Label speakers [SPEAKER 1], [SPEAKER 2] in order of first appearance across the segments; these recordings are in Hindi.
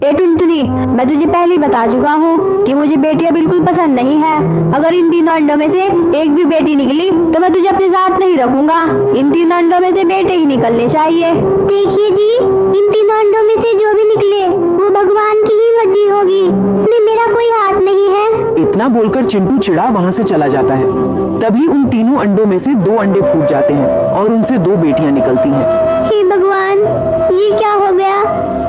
[SPEAKER 1] ए टुनटुनी, मैं तुझे पहले ही बता चुका हूँ कि मुझे बेटियां बिल्कुल पसंद नहीं है। अगर इन तीनों अंडों में से एक भी बेटी निकली तो मैं तुझे अपने साथ नहीं रखूंगा। इन तीनों अंडों में से बेटे ही निकलने चाहिए।
[SPEAKER 2] देखिए जी, इन तीनों अंडों में से जो भी निकले वो भगवान की ही मर्जी होगी, इसमें मेरा कोई हाथ नहीं है।
[SPEAKER 3] इतना बोलकर चिंटू चिड़ा वहाँ से चला जाता है। तभी उन तीनों अंडों में से 2 अंडे फूट जाते हैं और उनसे 2 बेटियां निकलती हैं।
[SPEAKER 2] हे भगवान, ये क्या हो गया?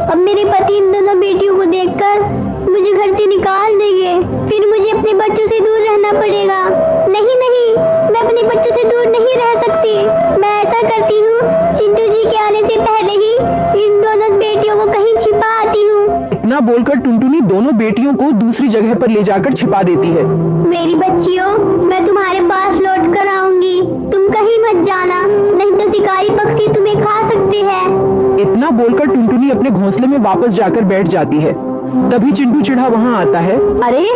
[SPEAKER 2] अब मेरे पति इन दोनों बेटियों को देखकर मुझे घर से निकाल देंगे, फिर मुझे अपने बच्चों से दूर रहना पड़ेगा। नहीं नहीं, मैं अपने बच्चों से दूर नहीं रह सकती। मैं ऐसा करती हूँ, चिंटू जी के आने से पहले ही इन दोनों बेटियों को कहीं छिपा आती हूँ।
[SPEAKER 3] इतना बोलकर टुनटुनी दोनों बेटियों को दूसरी जगह पर ले जाकर छिपा देती है।
[SPEAKER 2] मेरी बच्चियों, मैं तुम्हारे पास लौट कर आऊंगी, तुम कहीं मत जाना, नहीं तो शिकारी पक्षी तुम्हें खा सकते हैं।
[SPEAKER 3] इतना बोलकर टुनटुनी अपने घोंसले में वापस जाकर बैठ जाती है। तभी चिंटू चिड़ा वहाँ आता है।
[SPEAKER 1] अरे,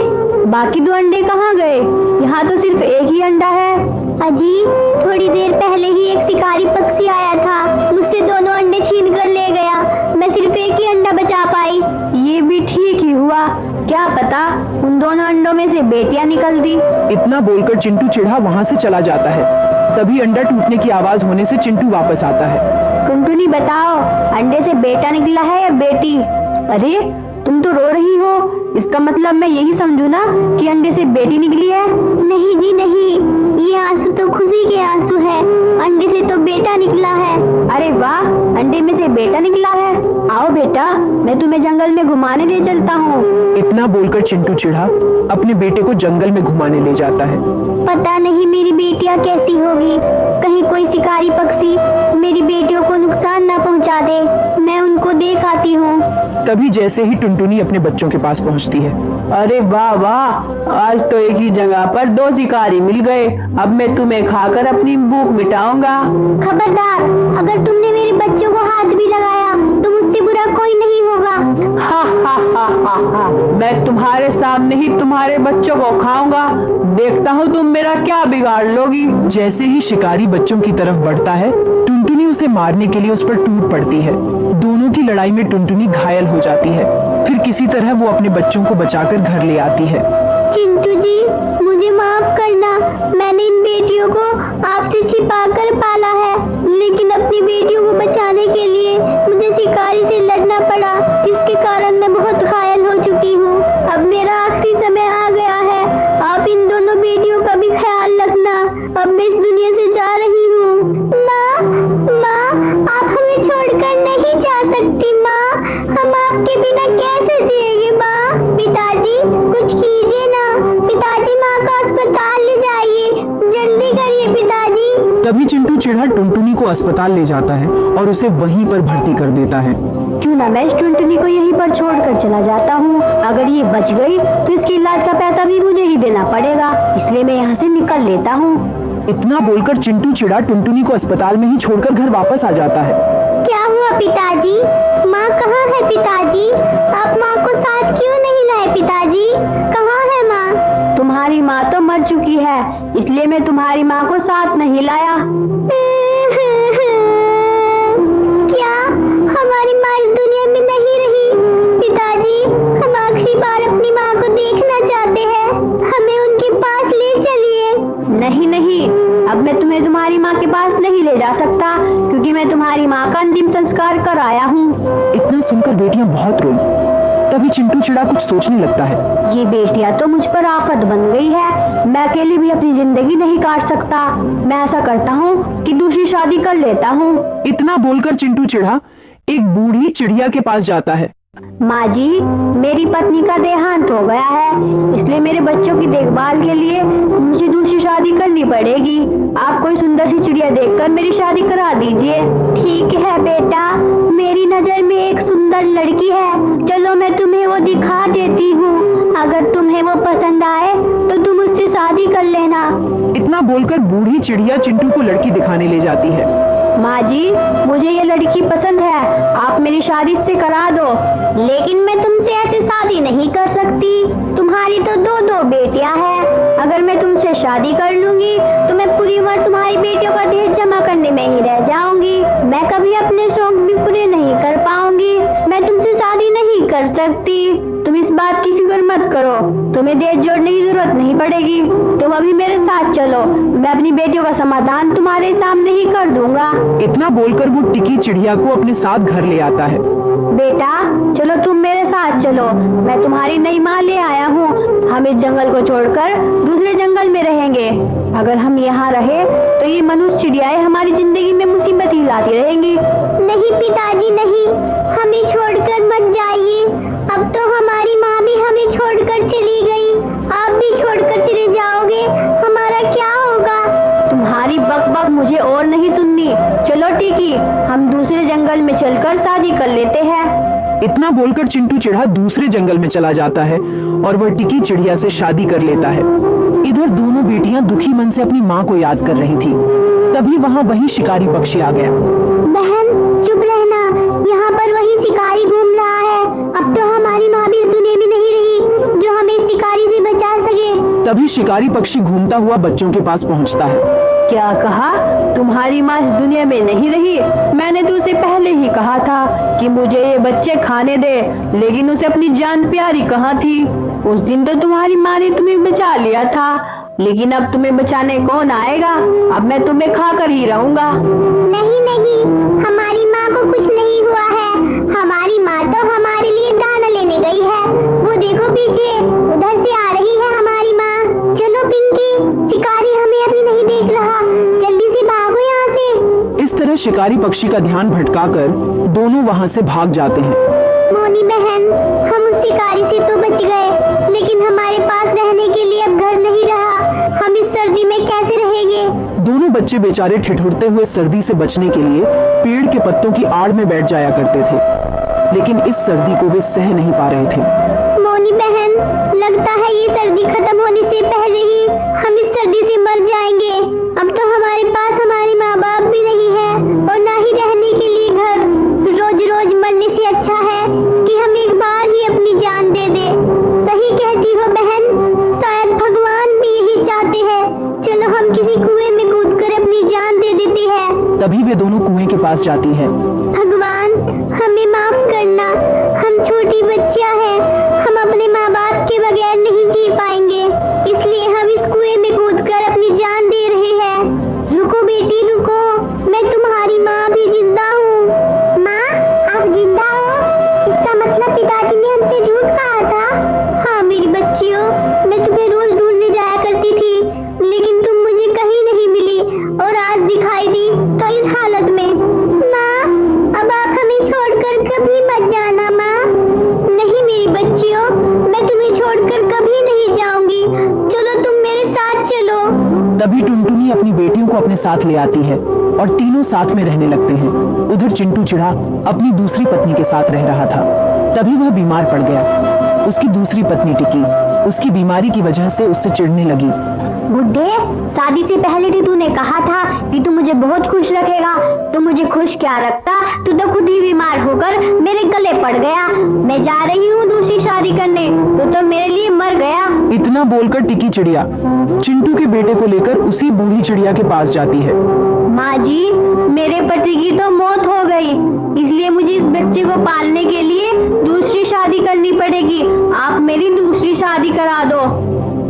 [SPEAKER 1] बाकी 2 अंडे कहाँ गए? यहाँ तो सिर्फ एक ही अंडा है।
[SPEAKER 2] अजी, थोड़ी देर पहले ही एक शिकारी पक्षी आया था, मुझसे दोनों अंडे छीन कर ले गया। मैं सिर्फ एक ही अंडा बचा पाई।
[SPEAKER 1] ये भी ठीक ही हुआ, क्या पता उन दोनों अंडों में से बेटियां निकलती।
[SPEAKER 3] इतना बोलकर चिंटू चिड़ा वहाँ से चला जाता है। तभी अंडा टूटने की आवाज होने से चिंटू वापस आता है।
[SPEAKER 1] टुनटुनी बताओ, अंडे से बेटा निकला है या बेटी? अरे, तुम तो रो रही हो, इसका मतलब मैं यही समझू ना कि अंडे से बेटी निकली है।
[SPEAKER 2] नहीं जी नहीं, ये आंसू तो खुशी के आंसू है, अंडे से तो बेटा निकला है।
[SPEAKER 1] अरे वाह, अंडे में से बेटा निकला है। आओ बेटा, मैं तुम्हें जंगल में घुमाने ले चलता हूँ।
[SPEAKER 3] इतना बोलकर चिंटू चिड़ा अपने बेटे को जंगल में घुमाने ले जाता है।
[SPEAKER 2] पता नहीं मेरी बेटियां कैसी होगी, कहीं कोई शिकारी पक्षी मेरी बेटियों को नुकसान ना पहुंचा दे। मैं उनको देख आती हूँ।
[SPEAKER 3] तभी जैसे ही टुनटुनी अपने बच्चों के पास पहुंचती है।
[SPEAKER 1] अरे वाह वाह, आज तो एक ही जगह पर 2 शिकारी मिल गए। अब मैं तुम्हें खाकर अपनी भूख मिटाऊंगा।
[SPEAKER 2] खबरदार, अगर तुमने मेरे बच्चों को हाथ भी लगाया तो मुझसे बुरा कोई नहीं होगा।
[SPEAKER 1] हा हा हा हा हा, मैं तुम्हारे सामने ही तुम्हारे बच्चों को खाऊंगा। देखता हूँ तुम मेरा क्या बिगाड़ लोगी।
[SPEAKER 3] जैसे ही शिकारी बच्चों की तरफ बढ़ता है, टुनटुनी उसे मारने के लिए उस पर टूट पड़ती है। दोनों की लड़ाई में टुनटुनी घायल हो जाती है। फिर किसी तरह वो अपने बच्चों को बचाकर घर ले आती है।
[SPEAKER 2] चिंटू जी, मुझे माफ करना, मैंने इन बेटियों को आपसे छिपाकर पाला है, लेकिन अपनी बेटियों को बचाने के लिए मुझे शिकारी से लड़ना पड़ा, जिसके कारण मैं बहुत घायल हो चुकी हूँ। अब मेरा आखिरी समय आ गया है, आप इन दोनों बेटियों का भी ख्याल रखना। अब मैं इस दुनिया से जा रही हूँ। माँ, आप हमें छोड़कर नहीं जा सकती माँ, हम आपके बिना कैसे जिएंगे माँ। पिताजी, कुछ कीजिए ना, पिताजी, माँ को अस्पताल ले जाइए, जल्दी करिए पिताजी।
[SPEAKER 3] तभी चिंटू चिड़ा टुनटुनी को अस्पताल ले जाता है और उसे वहीं पर भर्ती कर देता है।
[SPEAKER 1] क्यों ना मैं इस टुनटुनी को यहीं पर छोड़कर चला जाता हूँ। अगर ये बच गई तो इसके इलाज का पैसा भी मुझे ही देना पड़ेगा, इसलिए मैं यहाँ से निकल लेता हूँ।
[SPEAKER 3] इतना बोलकर चिंटू चिड़ा टुनटुनी को अस्पताल में ही छोड़कर घर वापस आ जाता है।
[SPEAKER 2] क्या हुआ पिताजी? माँ कहाँ है पिताजी? आप माँ को साथ क्यों नहीं लाए पिताजी? कहाँ है माँ?
[SPEAKER 1] तुम्हारी माँ तो मर चुकी है, इसलिए मैं तुम्हारी माँ को साथ नहीं लाया।
[SPEAKER 2] क्या हमारी माँ इस दुनिया में नहीं रही? पिताजी, हम आखिरी बार अपनी माँ को देखना चाहते हैं, हमें उनके पास ले चलिए।
[SPEAKER 1] नहीं नहीं, अब मैं तुम्हें तुम्हारी माँ के पास नहीं ले जा सकता, क्योंकि मैं तुम्हारी माँ का अंतिम संस्कार कर आया हूँ।
[SPEAKER 3] इतना सुनकर बेटियां बहुत रोई। तभी चिंटू चिड़ा कुछ सोचने लगता है।
[SPEAKER 1] ये बेटियां तो मुझ पर आफत बन गई है, मैं अकेली भी अपनी जिंदगी नहीं काट सकता। मैं ऐसा करता हूँ कि दूसरी शादी कर लेता हूँ।
[SPEAKER 3] इतना बोलकर चिंटू चिड़ा एक बूढ़ी चिड़िया के पास जाता है।
[SPEAKER 1] माँ जी, मेरी पत्नी का देहांत हो गया है, इसलिए मेरे बच्चों की देखभाल के लिए मुझे दूसरी शादी करनी पड़ेगी। आप कोई सुंदर सी चिड़िया देखकर मेरी शादी करा दीजिए।
[SPEAKER 2] ठीक है बेटा, मेरी नजर में एक सुंदर लड़की है, चलो मैं तुम्हें वो दिखा देती हूँ। अगर तुम्हें वो पसंद आए तो तुम उससे शादी कर लेना।
[SPEAKER 3] इतना बोलकर बूढ़ी चिड़िया चिंटू को लड़की दिखाने ले जाती है।
[SPEAKER 1] माँ जी, मुझे ये लड़की पसंद है, आप मेरी शादी इससे करा दो।
[SPEAKER 2] लेकिन मैं तुमसे ऐसे शादी नहीं कर सकती, तुम्हारी तो 2 बेटियां हैं।
[SPEAKER 1] अगर मैं तुमसे शादी कर लूंगी तो मैं पूरी उम्र तुम्हारी बेटियों का दहेज जमा करने में ही रह जाऊंगी। मैं कभी अपने शौक भी पूरे नहीं कर पाऊंगी। मैं मैं तुमसे शादी नहीं कर सकती। तुम इस बात की फिक्र मत करो, तुम्हें देश जोड़ने की जरूरत नहीं पड़ेगी। तुम अभी मेरे साथ चलो, मैं अपनी बेटियों का समाधान तुम्हारे सामने ही कर दूंगा।
[SPEAKER 3] इतना बोलकर वो टिकी चिड़िया को अपने साथ घर ले आता है।
[SPEAKER 1] बेटा चलो, तुम मेरे साथ चलो, मैं तुम्हारी नई माँ ले आया हूँ। हम इस जंगल को छोड़कर दूसरे जंगल में रहेंगे। अगर हम यहाँ रहे तो ये मनुष्य चिड़ियाएं हमारी जिंदगी में मुसीबत ही लाती रहेंगी।
[SPEAKER 2] नहीं पिताजी नहीं, हमें छोड़कर मत जाइए। अब तो हमारी माँ भी हमें छोड़कर चली गई, आप भी छोड़कर चले जाओगे, हमारा क्या होगा?
[SPEAKER 1] तुम्हारी बकबक मुझे और नहीं सुननी। चलो टिकी, हम दूसरे जंगल में चलकर शादी कर लेते हैं।
[SPEAKER 3] इतना बोलकर चिंटू चिढ़ा दूसरे जंगल में चला जाता है और वह टिकी चिड़िया से शादी कर लेता है। इधर दोनों बेटियां दुखी मन से अपनी माँ को याद कर रही थी। तभी वहाँ वही शिकारी पक्षी आ गया।
[SPEAKER 2] बहन चुप रहना, यहाँ पर वही शिकारी घूम रहा है। अब तो हमारी माँ भी इस दुनिया में नहीं रही जो हमें इस शिकारी से बचा सके।
[SPEAKER 3] तभी शिकारी पक्षी घूमता हुआ बच्चों के पास पहुँचता है।
[SPEAKER 1] क्या कहा? तुम्हारी माँ इस दुनिया में नहीं रही? मैंने तो उसे पहले ही कहा था कि मुझे ये बच्चे खाने दे, लेकिन उसे अपनी जान प्यारी कहाँ थी? उस दिन तो तुम्हारी माँ ने तुम्हें बचा लिया था, लेकिन अब तुम्हें बचाने कौन आएगा? अब मैं तुम्हें खाकर ही रहूंगा।
[SPEAKER 2] नहीं नहीं, हमारी माँ को कुछ नहीं हुआ है। हमारी माँ तो हमारे लिए दाना लेने गई है। वो देखो पीछे, उधर से आ रही है हमारी माँ। चलो पिंकी, शिकारी हमें अभी नहीं देख रहा, जल्दी से भागो यहाँ से।
[SPEAKER 3] इस तरह शिकारी पक्षी का ध्यान भटकाकर दोनों वहाँ से भाग जाते हैं।
[SPEAKER 2] मोनी बहन, हम उस शिकारी से तो बच गए, लेकिन हमारे पास रहने के लिए अब घर नहीं रहा। हम इस सर्दी में कैसे रहेंगे?
[SPEAKER 3] दोनों बच्चे बेचारे ठिठुरते हुए सर्दी से बचने के लिए पेड़ के पत्तों की आड़ में बैठ जाया करते थे, लेकिन इस सर्दी को वे सह नहीं पा रहे थे।
[SPEAKER 2] मोनी बहन, लगता है ये सर्दी खत्म होने से पहले ही हम इस सर्दी से मर जाएंगे। अब तो हमारे पास हमारे माँ बाप भी नहीं है और ना ही रहने के लिए घर। रोज रोज मरने से अच्छा है कि हम एक बार ही अपनी जान दे दे। सही कहती हो बहन, शायद भगवान भी यही चाहते हैं। चलो हम किसी कुएं में कूदकर अपनी जान दे देते हैं।
[SPEAKER 3] तभी वे दोनों कुएं के पास जाती है।
[SPEAKER 2] भगवान हमें माफ करना, हम छोटी बच्चियां हैं, हम अपने माँ बाप के बगैर नहीं जी पाएंगे, इसलिए हम इस कुएं में कूदकर अपनी जान दे रहे हैं। रुको बेटी रुको, मैं तुम्हारी माँ भी जिंदा हूँ। माँ आप जिंदा हो? इसका मतलब पिताजी ने हमसे झूठ कहा था। हाँ मेरी बच्चियों, मैं तुम्हें रोज ढूंढने जाया करती थी, लेकिन तुम मुझे कहीं नहीं मिली और आज दिखाई दी तो इस हालत में। माँ अब आप हमें छोड़कर कभी मत जाना। माँ नहीं मेरी बच्चियों, मैं तुम्हें छोड़कर कभी नहीं जाऊंगी। चलो तुम मेरे साथ चलो।
[SPEAKER 3] तभी टुनटुनी अपनी बेटियों को अपने साथ ले आती है और तीनों साथ में रहने लगते हैं। उधर चिंटू चिढ़ा अपनी दूसरी पत्नी के साथ रह रहा था। तभी वह बीमार पड़ गया। उसकी दूसरी पत्नी टिकी उसकी बीमारी की वजह से उससे चिढ़ने लगी।
[SPEAKER 2] बुड्ढे, शादी से पहले भी तूने कहा था कि तू मुझे बहुत खुश रखेगा। तू मुझे खुश क्या रखता, तू तो खुद ही बीमार होकर मेरे गले पड़ गया। मैं जा रही हूँ दूसरी शादी करने, तो मेरे लिए मर गया।
[SPEAKER 3] इतना बोलकर टिकी चिड़िया चिंटू के बेटे को लेकर उसी बूढ़ी चिड़िया के पास जाती है।
[SPEAKER 1] माँ जी, मेरे पति की तो मौत हो गई, इसलिए मुझे इस बच्चे को पालने के लिए दूसरी शादी करनी पड़ेगी। आप मेरी दूसरी शादी करा दो।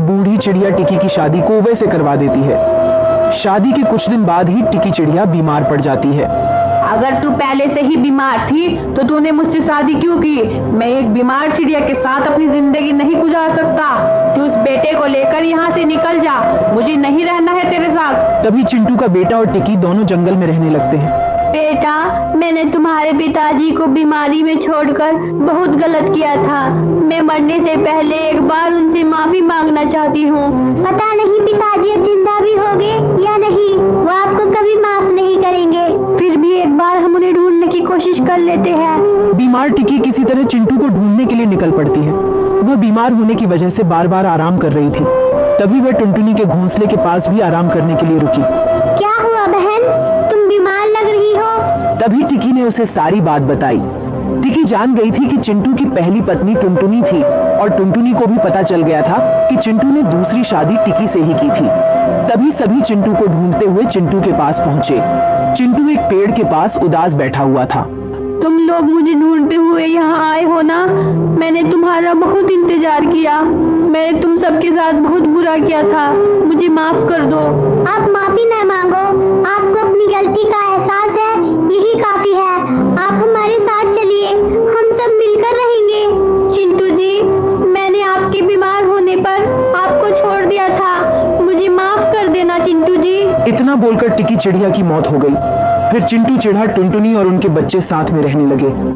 [SPEAKER 3] बूढ़ी चिड़िया टिकी की शादी कोवे से करवा देती है। शादी के कुछ दिन बाद ही टिकी चिड़िया बीमार पड़ जाती है।
[SPEAKER 1] अगर तू पहले से ही बीमार थी तो तूने मुझसे शादी क्यों की? मैं एक बीमार चिड़िया के साथ अपनी जिंदगी नहीं गुजार सकता। तू उस बेटे को लेकर यहाँ से निकल जा, मुझे नहीं रहना है तेरे साथ।
[SPEAKER 3] तभी चिंटू का बेटा और टिकी दोनों जंगल में रहने लगते हैं।
[SPEAKER 1] बेटा, मैंने तुम्हारे पिताजी को बीमारी में छोड़कर बहुत गलत किया था। मैं मरने से पहले एक बार उनसे माफी मांगना चाहती हूँ।
[SPEAKER 2] पता नहीं पिताजी अब जिंदा भी होंगे या नहीं, वो आपको कभी माफ नहीं करेंगे।
[SPEAKER 1] फिर भी एक बार हम उन्हें ढूंढने की कोशिश कर लेते हैं।
[SPEAKER 3] बीमार टिकी किसी तरह चिंटू को ढूंढने के लिए निकल पड़ती है। वह बीमार होने की वजह से बार बार आराम कर रही थी। तभी वह टुनटुनी के घोंसले के पास भी आराम करने के लिए रुकी।
[SPEAKER 2] क्या हुआ बहन, तुम बीमार लग रही हो?
[SPEAKER 3] तभी टिकी ने उसे सारी बात बताई। टिकी जान गई थी कि चिंटू की पहली पत्नी टुनटुनी थी और टुनटुनी को भी पता चल गया था कि चिंटू ने दूसरी शादी टिकी से ही की थी। तभी सभी चिंटू को ढूंढते हुए चिंटू के पास पहुंचे। चिंटू एक पेड़ के पास उदास बैठा हुआ था।
[SPEAKER 1] तुम लोग मुझे ढूंढते हुए यहाँ आए हो ना। मैंने तुम्हारा बहुत इंतजार किया। मैंने तुम सबके साथ बहुत बुरा किया था, मुझे माफ कर दो।
[SPEAKER 2] आप माफी न मांगो, आपको अपनी गलती का एहसास है, यही काफी है। आप हमारे साथ चलिए, हम सब मिलकर रहेंगे।
[SPEAKER 1] चिंटू जी, मैंने आपके बीमार होने पर आपको छोड़ दिया था, मुझे माफ कर देना चिंटू जी।
[SPEAKER 3] इतना बोलकर टिकी चिड़िया की मौत हो गई। फिर चिंटू चिढ़ा टुनटुनी और उनके बच्चे साथ में रहने लगे।